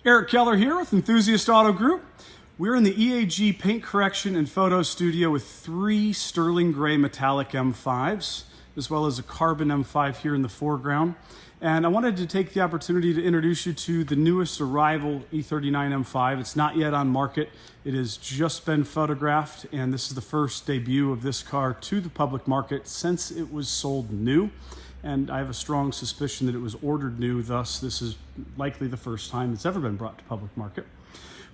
Eric Keller here with Enthusiast Auto Group. We're in the EAG paint correction and photo studio with 3 Sterling Grey metallic M5s, as well as a carbon M5 here in the foreground. And I wanted to take the opportunity to introduce you to the newest arrival E39 M5. It's not yet on market. It has just been photographed, and this is the first debut of this car to the public market since it was sold new. And I have a strong suspicion that it was ordered new, thus this is likely the first time it's ever been brought to public market.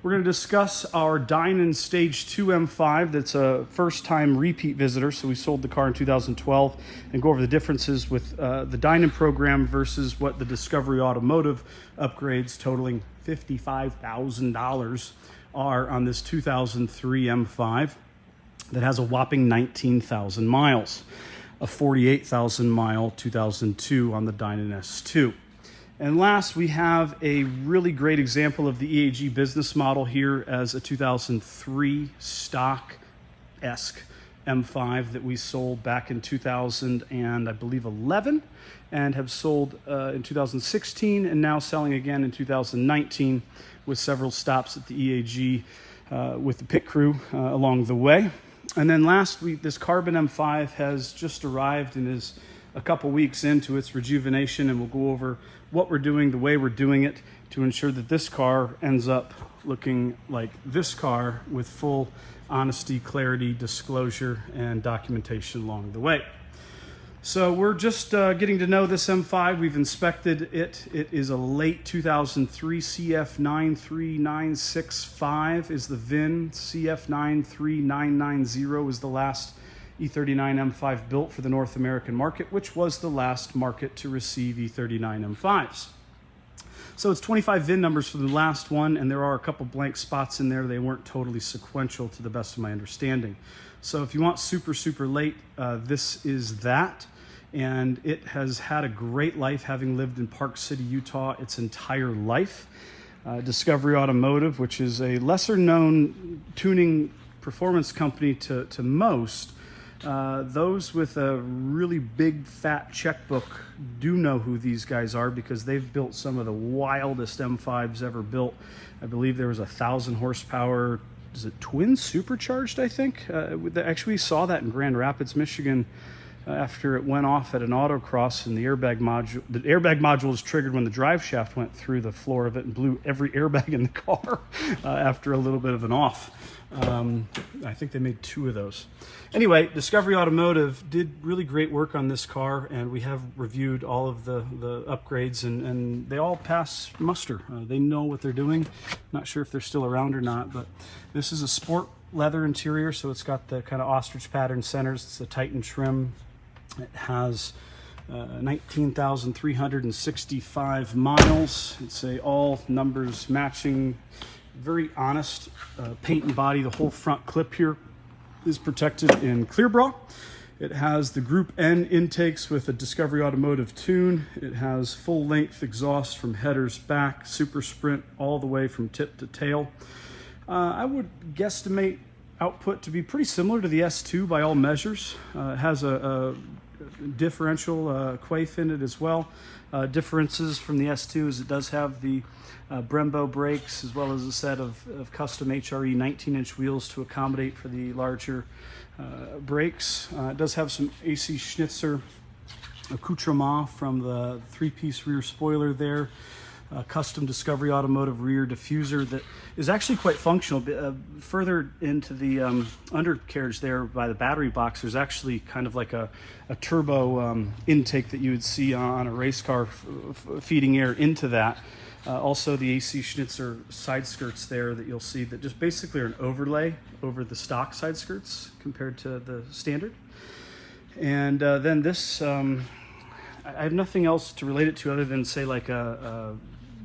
We're going to discuss our Dinan Stage 2 M5 that's a first-time repeat visitor, so we sold the car in 2012, and go over the differences with the Dinan program versus what the Discovery Automotive upgrades totaling $55,000 are on this 2003 M5 that has a whopping 19,000 miles. A 48,000 mile 2002 on the Dinan S2. And last, we have a really great example of the EAG business model here as a 2003 stock-esque M5 that we sold back in 2000 and I believe 11, and have sold in 2016 and now selling again in 2019 with several stops at the EAG with the pit crew along the way. And then last week, this carbon M5 has just arrived and is a couple weeks into its rejuvenation, and we'll go over what we're doing, the way we're doing it, to ensure that this car ends up looking like this car with full honesty, clarity, disclosure, and documentation along the way. So we're just getting to know this M5. We've inspected it. It is a late 2003 CF93965 is the VIN. CF93990 is the last E39 M5 built for the North American market, which was the last market to receive E39 M5s. So it's 25 VIN numbers for the last one, and there are a couple blank spots in there. They weren't totally sequential to the best of my understanding. So if you want super, super late, this is that. And it has had a great life, having lived in Park City, Utah its entire life. Discovery Automotive, which is a lesser known tuning performance company to most, those with a really big fat checkbook do know who these guys are, because they've built some of the wildest M5s ever built. I believe there was 1,000 horsepower, is it twin supercharged, I think? Actually, we saw that in Grand Rapids, Michigan, after it went off at an autocross, and the airbag module was triggered when the drive shaft went through the floor of it and blew every airbag in the car after a little bit of an off. I think they made 2 of those. Anyway, Discovery Automotive did really great work on this car, and we have reviewed all of the upgrades, and they all pass muster. They know what they're doing. Not sure if they're still around or not, but this is a sport leather interior, so it's got the kind of ostrich pattern centers. It's the Titan trim. It has 19,365 miles. It's all numbers matching, very honest paint and body. The whole front clip here is protected in clear bra. It has the Group N intakes with a Discovery Automotive tune. It has full length exhaust from headers back, super sprint all the way from tip to tail. I would guesstimate output to be pretty similar to the S2 by all measures. It has a differential quaif in it as well. Differences from the S2 is it does have the Brembo brakes, as well as a set of custom HRE 19-inch wheels to accommodate for the larger brakes. It does have some AC Schnitzer accoutrement from the 3-piece rear spoiler there. Custom Discovery Automotive rear diffuser that is actually quite functional. Further into the undercarriage there by the battery box, there's actually kind of like a turbo intake that you would see on a race car, feeding air into that. Also the AC Schnitzer side skirts there that you'll see that just basically are an overlay over the stock side skirts compared to the standard. And then this, I have nothing else to relate it to other than say like a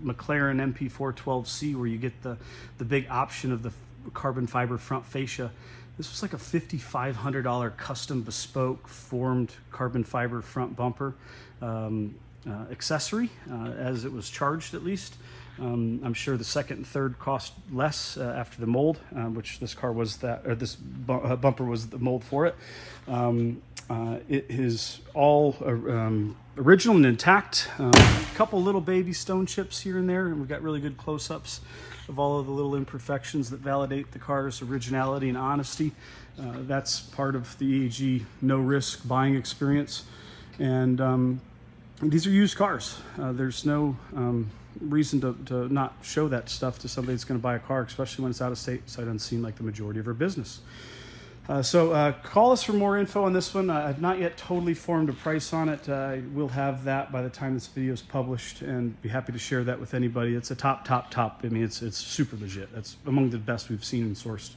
McLaren MP412C, where you get the big option of the carbon fiber front fascia. This was like a $5,500 custom bespoke formed carbon fiber front bumper accessory, as it was charged at least. I'm sure the second and third cost less after the mold, which this car was that, or this bumper was the mold for it. It is all original and intact. A couple little baby stone chips here and there, and we've got really good close-ups of all of the little imperfections that validate the car's originality and honesty. That's part of the EAG no-risk buying experience. And these are used cars. There's no reason to not show that stuff to somebody that's going to buy a car, especially when it's out of state, sight unseen, like the majority of our business. So call us for more info on this one. I've not yet totally formed a price on it. We'll have that by the time this video is published, and be happy to share that with anybody. It's a top. I mean, it's super legit. That's among the best we've seen and sourced.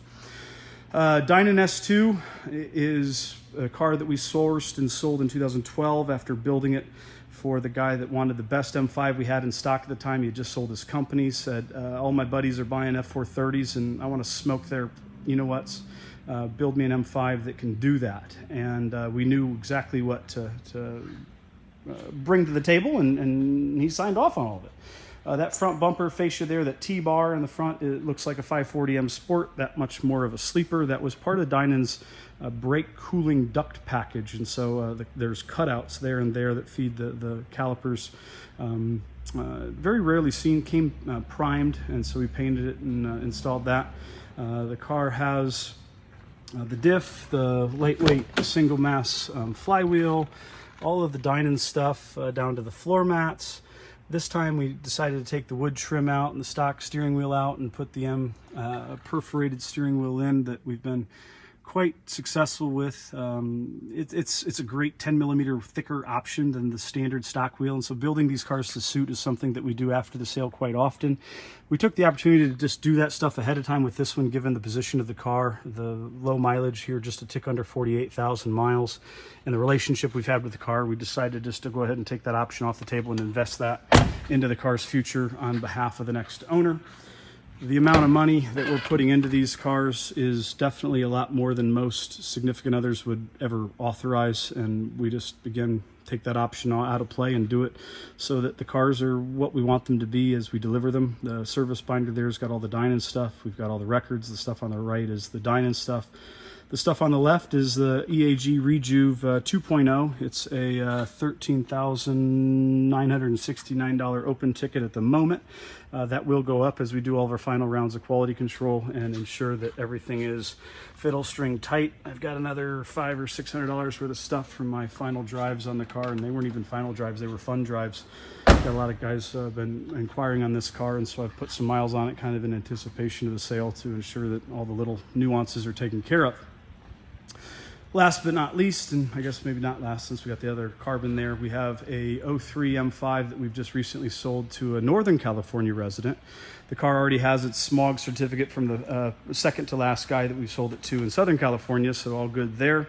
Dinan S2 is a car that we sourced and sold in 2012 after building it for the guy that wanted the best M5 we had in stock at the time. He had just sold his company, said, all my buddies are buying F430s and I want to smoke their you-know-whats. Build me an M5 that can do that. And we knew exactly what to bring to the table, and he signed off on all of it. That front bumper fascia there, that T-bar in the front, it looks like a 540M Sport, that much more of a sleeper. That was part of Dinan's brake cooling duct package, and so there's cutouts there and there that feed the calipers. Very rarely seen, came primed, and so we painted it and installed that. The car has the diff, the lightweight single mass flywheel, all of the Dinan stuff down to the floor mats. This time we decided to take the wood trim out and the stock steering wheel out and put the perforated steering wheel in that we've been quite successful with. It's a great 10mm thicker option than the standard stock wheel, and so building these cars to suit is something that we do after the sale quite often. We took the opportunity to just do that stuff ahead of time with this one, given the position of the car, the low mileage here, just a tick under 48,000 miles, and the relationship we've had with the car. We decided just to go ahead and take that option off the table and invest that into the car's future on behalf of the next owner. The amount of money that we're putting into these cars is definitely a lot more than most significant others would ever authorize, and we just, again, take that option out of play and do it so that the cars are what we want them to be as we deliver them. The service binder there's got all the Dinan stuff. We've got all the records. The stuff on the right is the Dinan stuff. The stuff on the left is the EAG Rejuve 2.0. It's a $13,969 open ticket at the moment. That will go up as we do all of our final rounds of quality control and ensure that everything is fiddle string tight. I've got another $500 or $600 worth of stuff from my final drives on the car, and they weren't even final drives, they were fun drives. Got a lot of guys been inquiring on this car, and so I've put some miles on it kind of in anticipation of the sale to ensure that all the little nuances are taken care of. Last but not least, and I guess maybe not last since we got the other carbon there, we have a 03 M5 that we've just recently sold to a Northern California resident. The car already has its smog certificate from the second to last guy that we sold it to in Southern California, so all good there.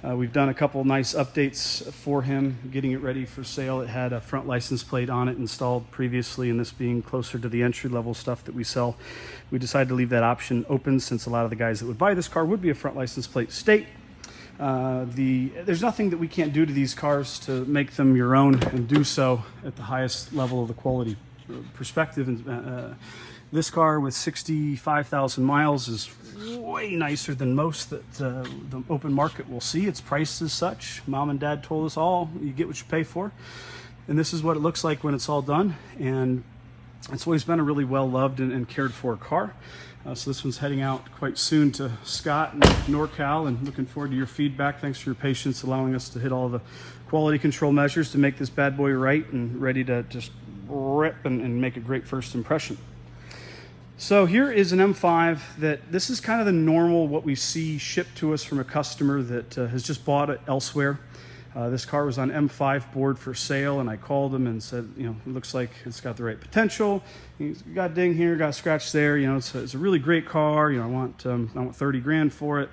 We've done a couple nice updates for him, getting it ready for sale. It had a front license plate on it installed previously, and this being closer to the entry-level stuff that we sell, we decided to leave that option open since a lot of the guys that would buy this car would be a front license plate state. There's nothing that we can't do to these cars to make them your own and do so at the highest level of the quality perspective. And this car with 65,000 miles is way nicer than most that the open market will see. It's priced as such. Mom and Dad told us all, you get what you pay for. And this is what it looks like when it's all done. And it's always been a really well-loved and cared for car. So this one's heading out quite soon to Scott and NorCal, and looking forward to your feedback. Thanks for your patience allowing us to hit all the quality control measures to make this bad boy right and ready to just rip and make a great first impression. So here is an M5 that this is kind of the normal what we see shipped to us from a customer that has just bought it elsewhere. This car was on M5 board for sale, and I called him and said, you know, it looks like it's got the right potential. He's got a ding here, got a scratch there. You know, it's a really great car. You know, I want 30 grand for it.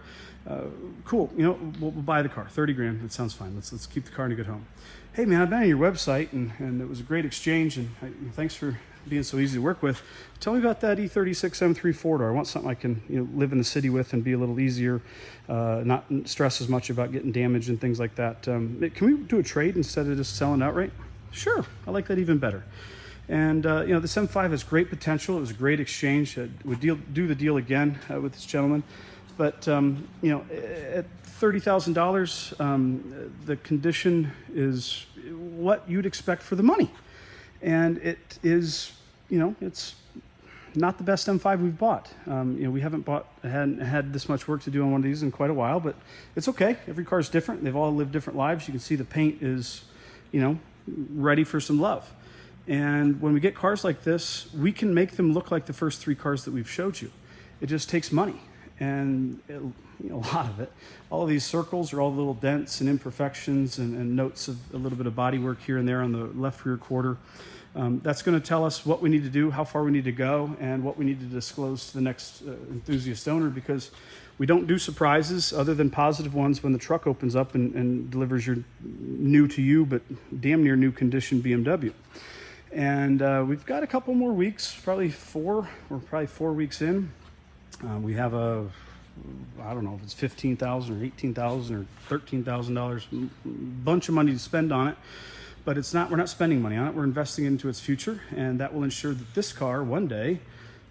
Cool. You know, we'll buy the car. 30 grand. That sounds fine. Let's keep the car in a good home. Hey man, I've been on your website and it was a great exchange, and thanks for being so easy to work with. Tell me about that E36 M3 4-door. I want something I can, you know, live in the city with and be a little easier, not stress as much about getting damaged and things like that. Can we do a trade instead of just selling outright? Sure, I like that even better. And you know, this M5 has great potential. It was a great exchange. Would do the deal again with this gentleman. But you know, at $30,000, the condition is what you'd expect for the money, and it is, you know, it's not the best M5 we've bought. You know, we hadn't had this much work to do on one of these in quite a while, but it's okay. Every car is different. They've all lived different lives. You can see the paint is, you know, ready for some love. And when we get cars like this, we can make them look like the first 3 cars that we've showed you. It just takes money, and you know, a lot of it. All of these circles are all little dents and imperfections and notes of a little bit of body work here and there on the left rear quarter. That's going to tell us what we need to do, how far we need to go, and what we need to disclose to the next enthusiast owner, because we don't do surprises other than positive ones when the truck opens up and delivers your new to you, but damn near new condition BMW. And we've got a couple more weeks, probably 4. We're probably 4 weeks in. We have a, I don't know if it's $15,000 or $18,000 or $13,000, bunch of money to spend on it. But it's not, we're not spending money on it. We're investing into its future, and that will ensure that this car one day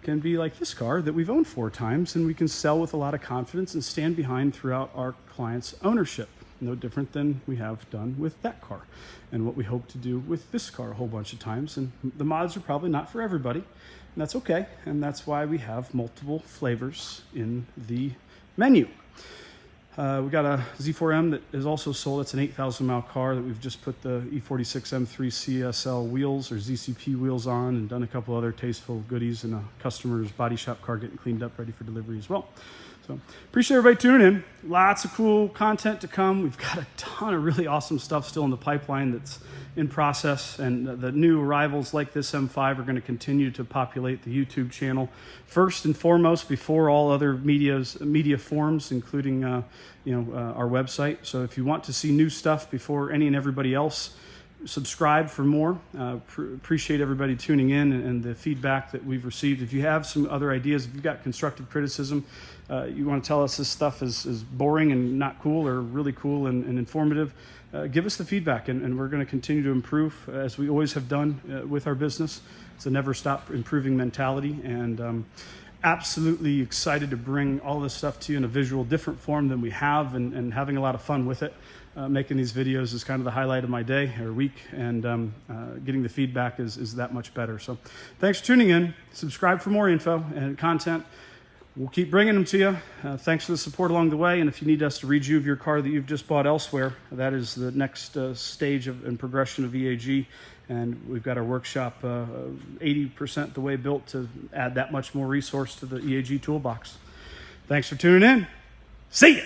can be like this car that we've owned 4 times, and we can sell with a lot of confidence and stand behind throughout our client's ownership. No different than we have done with that car, and what we hope to do with this car a whole bunch of times. And the mods are probably not for everybody, and that's okay. And that's why we have multiple flavors in the menu. We got a Z4M that is also sold. It's an 8,000 mile car that we've just put the E36 M3 CSL wheels or ZCP wheels on, and done a couple other tasteful goodies, and a customer's body shop car getting cleaned up, ready for delivery as well. So appreciate everybody tuning in. Lots of cool content to come. We've got a ton of really awesome stuff still in the pipeline that's in process, and the new arrivals like this M5 are going to continue to populate the YouTube channel first and foremost before all other media forms, including our website. So if you want to see new stuff before any and everybody else, subscribe for more. Appreciate everybody tuning in and the feedback that we've received. If you have some other ideas, if you've got constructive criticism, you want to tell us this stuff is boring and not cool, or really cool and informative, give us the feedback, and we're going to continue to improve as we always have done with our business. It's a never stop improving mentality, and absolutely excited to bring all this stuff to you in a visual different form than we have, and having a lot of fun with it. Making these videos is kind of the highlight of my day or week, and getting the feedback is that much better. So thanks for tuning in. Subscribe for more info and content. We'll keep bringing them to you. Thanks for the support along the way, and if you need us to rejuve your car that you've just bought elsewhere, that is the next stage and progression of EAG, and we've got our workshop 80% the way built to add that much more resource to the EAG toolbox. Thanks for tuning in. See ya!